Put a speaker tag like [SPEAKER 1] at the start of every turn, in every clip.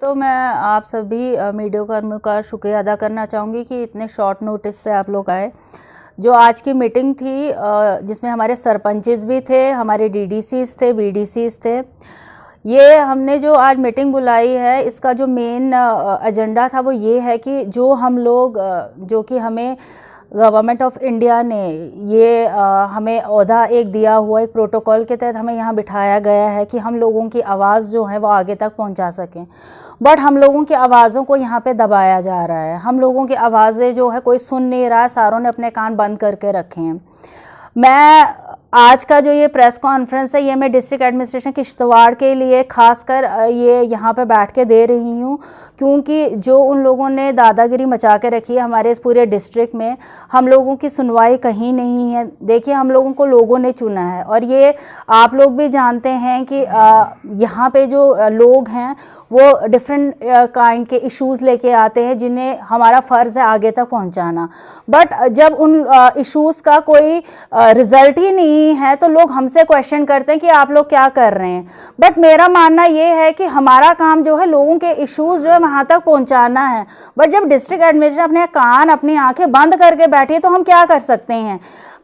[SPEAKER 1] तो मैं आप सभी मीडिया कर्मियों का शुक्रिया अदा करना चाहूँगी कि इतने शॉर्ट नोटिस पे आप लोग आए। जो आज की मीटिंग थी जिसमें हमारे सरपंचेस भी थे, हमारे डीडीसीज थे, बीडीसीज थे। ये हमने जो आज मीटिंग बुलाई है, इसका जो मेन एजेंडा था वो ये है कि जो हम लोग जो कि हमें गवर्नमेंट ऑफ इंडिया ने ये हमें ओहदा एक दिया हुआ एक प्रोटोकॉल के तहत हमें यहाँ बिठाया गया है कि हम लोगों की आवाज़ जो है वो आगे तक पहुँचा सकें। बट हम लोगों की आवाज़ों को यहाँ पे दबाया जा रहा है। हम लोगों की आवाज़ें जो है कोई सुन नहीं रहा है, सारों ने अपने कान बंद करके रखे हैं। मैं आज का जो ये प्रेस कॉन्फ्रेंस है ये मैं डिस्ट्रिक्ट एडमिनिस्ट्रेशन किश्तवाड़ के लिए खासकर ये यहाँ पे बैठ के दे रही हूँ, क्योंकि जो उन लोगों ने दादागिरी मचा के रखी है हमारे इस पूरे डिस्ट्रिक्ट में, हम लोगों की सुनवाई कहीं नहीं है। देखिए, हम लोगों को लोगों ने चुना है और ये आप लोग भी जानते हैं कि यहाँ पे जो लोग हैं वो डिफरेंट काइंड के इश्यूज़ लेके आते हैं जिन्हें हमारा फ़र्ज़ है आगे तक पहुँचाना। बट जब उन इश्यूज़ का कोई रिज़ल्ट ही नहीं है तो लोग हमसे क्वेश्चन करते हैं कि आप लोग क्या कर रहे हैं। बट मेरा मानना ये है कि हमारा काम जो है लोगों के इश्यूज़ जो है वहाँ तक पहुँचाना है। बट जब डिस्ट्रिक्ट एडमिनिस्ट्रेशन अपने कान अपनी आंखें बंद करके बैठी है तो हम क्या कर सकते हैं।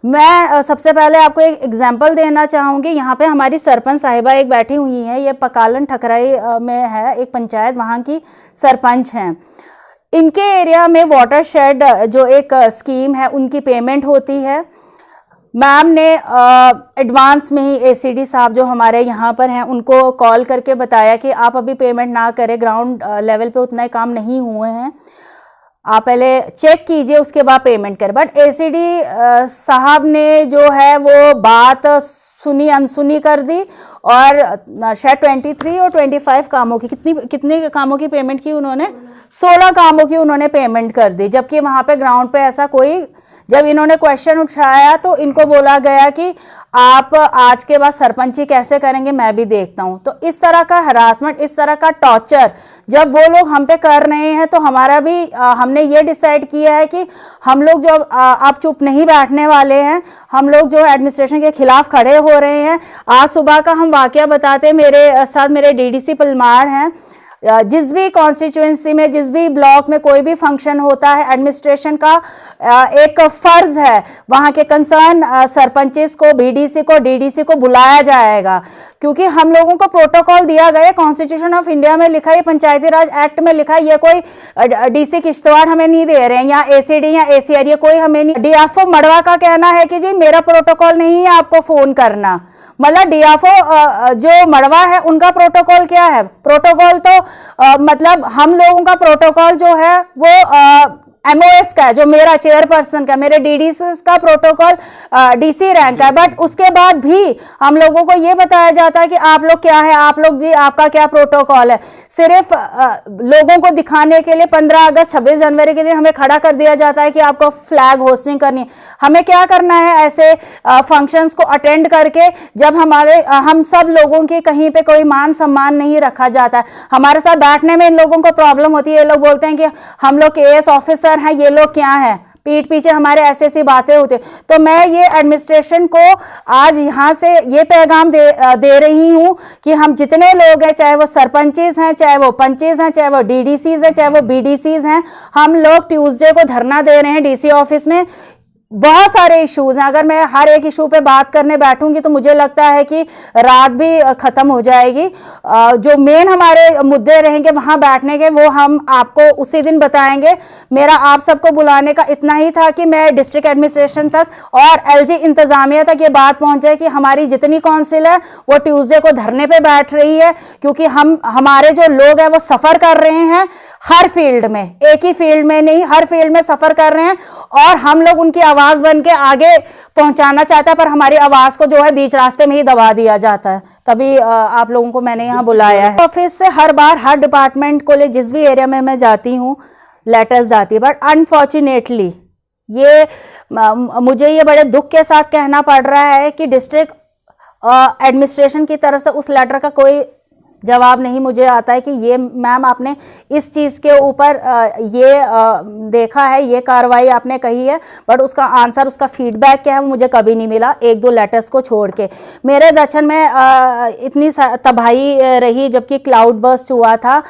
[SPEAKER 1] मैं सबसे पहले आपको एक एग्जांपल देना चाहूँगी। यहाँ पे हमारी सरपंच साहिबा एक बैठी हुई हैं, ये पकालन ठकराई में है एक पंचायत, वहाँ की सरपंच हैं। इनके एरिया में वाटर शेड जो एक स्कीम है उनकी पेमेंट होती है। मैम ने एडवांस में ही एसीडी साहब जो हमारे यहाँ पर हैं उनको कॉल करके बताया कि आप अभी पेमेंट ना करें, ग्राउंड लेवल पे उतना काम नहीं हुए हैं, आप पहले चेक कीजिए उसके बाद पेमेंट करें। बट एसीडी साहब ने जो है वो बात सुनी अनसुनी कर दी और शायद 23 और 25 कामों की कितने कामों की पेमेंट की उन्होंने, 16 कामों की उन्होंने पेमेंट कर दी। जबकि वहाँ पे ग्राउंड पे ऐसा कोई, जब इन्होंने क्वेश्चन उठाया तो इनको बोला गया कि आप आज के बाद सरपंची कैसे करेंगे मैं भी देखता हूं। तो इस तरह का हरासमेंट, इस तरह का टॉर्चर जब वो लोग हम पे कर रहे हैं तो हमारा भी हमने ये डिसाइड किया है कि हम लोग जो आप चुप नहीं बैठने वाले हैं, हम लोग जो एडमिनिस्ट्रेशन के खिलाफ खड़े हो रहे हैं। आज सुबह का हम वाकया बताते, मेरे साथ मेरे डीडीसी पलमार हैं। जिस भी कॉन्स्टिट्यूएंसी में, जिस भी ब्लॉक में कोई भी फंक्शन होता है, एडमिनिस्ट्रेशन का एक फर्ज है वहाँ के कंसर्न सरपंचेस को, बीडीसी को, डीडीसी को बुलाया जाएगा, क्योंकि हम लोगों को प्रोटोकॉल दिया गया, कॉन्स्टिट्यूशन ऑफ इंडिया में लिखा है, पंचायती राज एक्ट में लिखा है। ये कोई डीसी किश्तवाड़ हमें नहीं दे रहे हैं या एसीडी या एसीआर, ये कोई हमें नहीं। डीएफओ मड़वा का कहना है कि जी मेरा प्रोटोकॉल नहीं है आपको फोन करना। मतलब डीएफओ जो मड़वा है उनका प्रोटोकॉल क्या है? प्रोटोकॉल तो मतलब हम लोगों का प्रोटोकॉल जो है वो एमओएस का है, जो मेरा चेयरपर्सन का, मेरे डीडीसी का प्रोटोकॉल डीसी रैंक का है। बट उसके बाद भी हम लोगों को ये बताया जाता है कि आप लोग क्या है, आप लोग जी आपका क्या प्रोटोकॉल है। सिर्फ लोगों को दिखाने के लिए 15 अगस्त 26 जनवरी के दिन हमें खड़ा कर दिया जाता है कि आपको फ्लैग होस्टिंग करनी है। हमें क्या करना है ऐसे फंक्शंस को अटेंड करके, जब हम सब लोगों की कहीं पे कोई मान सम्मान नहीं रखा जाता है। हमारे साथ बैठने में इन लोगों को प्रॉब्लम होती है। ये लोग बोलते हैं कि हम लोग केएस ऑफिसर हैं, ये लोग क्या हैं, पीठ पीछे हमारे ऐसी बातें होती। तो मैं ये एडमिनिस्ट्रेशन को आज यहाँ से ये पैगाम दे रही हूँ कि हम जितने लोग हैं, चाहे वो सरपंचेस हैं, चाहे वो पंचेस हैं, चाहे वो डीडीसीज हैं, चाहे वो बीडीसीज हैं, हम लोग ट्यूसडे को धरना दे रहे हैं डीसी ऑफिस में। बहुत सारे इश्यूज हैं, अगर मैं हर एक इशू पे बात करने बैठूंगी तो मुझे लगता है कि रात भी खत्म हो जाएगी। जो मेन हमारे मुद्दे रहेंगे वहां बैठने के, वो हम आपको उसी दिन बताएंगे। मेरा आप सबको बुलाने का इतना ही था कि मैं डिस्ट्रिक्ट एडमिनिस्ट्रेशन तक और एलजी इंतजामिया तक ये बात पहुंचे कि हमारी जितनी काउंसिल है वो ट्यूसडे को धरने पे बैठ रही है, क्योंकि हमारे जो लोग हैं वो सफर कर रहे हैं हर फील्ड में, एक ही फील्ड में नहीं, हर फील्ड में सफर कर रहे हैं और हम लोग उनकी आवाज बन के आगे पहुंचाना चाहता है, पर हमारी आवाज को जो है बीच रास्ते में ही दबा दिया जाता है। तभी आप लोगों को मैंने यहाँ बुलाया है। ऑफिस से हर बार हर डिपार्टमेंट को ले, जिस भी एरिया में मैं जाती हूँ लेटर्स जाती है, बट अनफॉर्चुनेटली ये मुझे ये बड़े दुख के साथ कहना पड़ रहा है कि डिस्ट्रिक्ट एडमिनिस्ट्रेशन की तरफ से उस लेटर का कोई जवाब नहीं मुझे आता है कि ये मैम आपने इस चीज़ के ऊपर ये देखा है, ये कार्रवाई आपने कही है, बट उसका आंसर, उसका फीडबैक क्या है वो मुझे कभी नहीं मिला, एक दो लेटर्स को छोड़ के। मेरे दक्षिण में इतनी तबाही रही जबकि क्लाउड बर्स्ट हुआ था,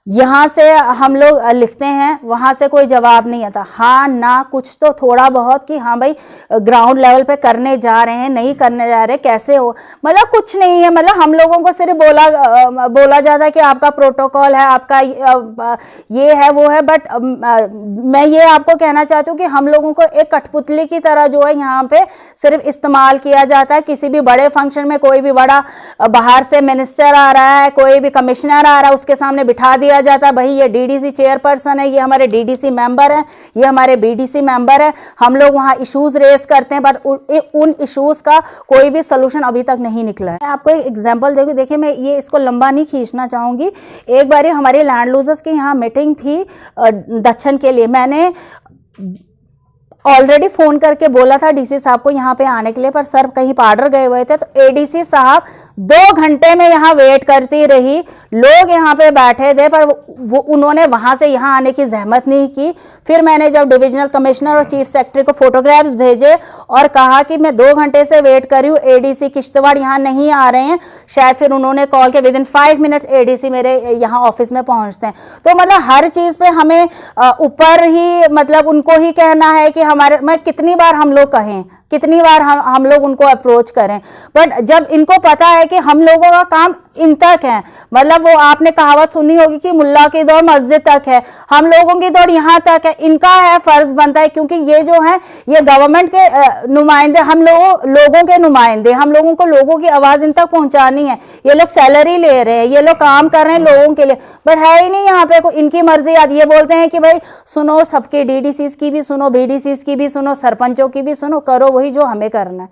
[SPEAKER 1] यहाँ से हम लोग लिखते हैं, वहाँ से कोई जवाब नहीं आता, हाँ ना कुछ तो थोड़ा बहुत कि हाँ भाई ग्राउंड लेवल पे करने जा रहे हैं, नहीं करने जा रहे, कैसे हो, मतलब कुछ नहीं है। मतलब हम लोगों को सिर्फ बोला जाता है कि आपका प्रोटोकॉल है, आपका ये है वो है, बट मैं ये आपको कहना चाहती हूँ कि हम लोगों को एक कठपुतली की तरह जो है यहाँ पे सिर्फ इस्तेमाल किया जाता है। किसी भी बड़े फंक्शन में कोई भी बड़ा बाहर से मिनिस्टर आ रहा है, कोई भी कमिश्नर आ रहा है, उसके सामने बिठा दिया जाता है, भाई ये डीडीसी चेयरपर्सन है, ये हमारे डीडीसी मेंबर है, ये हमारे बीडीसी मेंबर है। हम लोग वहाँ इश्यूज रेस करते हैं, बट उन इश्यूज का कोई भी सोल्यूशन अभी तक नहीं निकला है। मैं आपको एक एग्जांपल देखूं, देखिए मैं ये इसको लंबा नहीं खींचना चाहूंगी। एक बार हमारी लैंड लूजर्स की यहाँ मीटिंग थी दक्षिण के लिए, मैंने ऑलरेडी फोन करके बोला था डीसी साहब को यहाँ पे आने के लिए, पर सर कहीं पार्डर गए हुए थे, तो एडीसी साहब 2 घंटे में यहाँ वेट करती रही, लोग यहाँ पे बैठे थे, पर वो उन्होंने वहां से यहाँ आने की जहमत नहीं की। फिर मैंने जब डिविजनल कमिश्नर और चीफ सेक्रेटरी को फोटोग्राफ्स भेजे और कहा कि मैं 2 घंटे से वेट कर रही हूँ, एडीसी किश्तवाड़ यहाँ नहीं आ रहे हैं, शायद फिर उन्होंने कॉल के विदिन 5 मिनट्स एडीसी मेरे यहाँ ऑफिस में पहुंचते हैं। तो मतलब हर चीज पे हमें ऊपर ही मतलब उनको ही कहना है कि हमारे, मैं कितनी बार हम लोग कहें, कितनी बार हम लोग उनको अप्रोच करें, बट जब इनको पता है कि हम लोगों का काम इन तक है, मतलब वो आपने कहावत सुनी होगी कि मुल्ला की दौड़ मस्जिद तक है, हम लोगों की दौड़ यहाँ तक है। इनका है फर्ज बनता है, क्योंकि ये जो है ये गवर्नमेंट के नुमाइंदे, हम लोगों के नुमाइंदे, हम लोगों को लोगों की आवाज इन तक पहुंचानी है। ये लोग सैलरी ले रहे हैं, ये लोग काम कर रहे हैं लोगों के लिए, बट है ही नहीं यहाँ पे इनकी मर्जी आती। ये बोलते हैं कि भाई सुनो, सबके डीडीसीज की भी सुनो, बीडीसीज की भी सुनो, सरपंचों की भी सुनो, करो वही जो हमें करना है।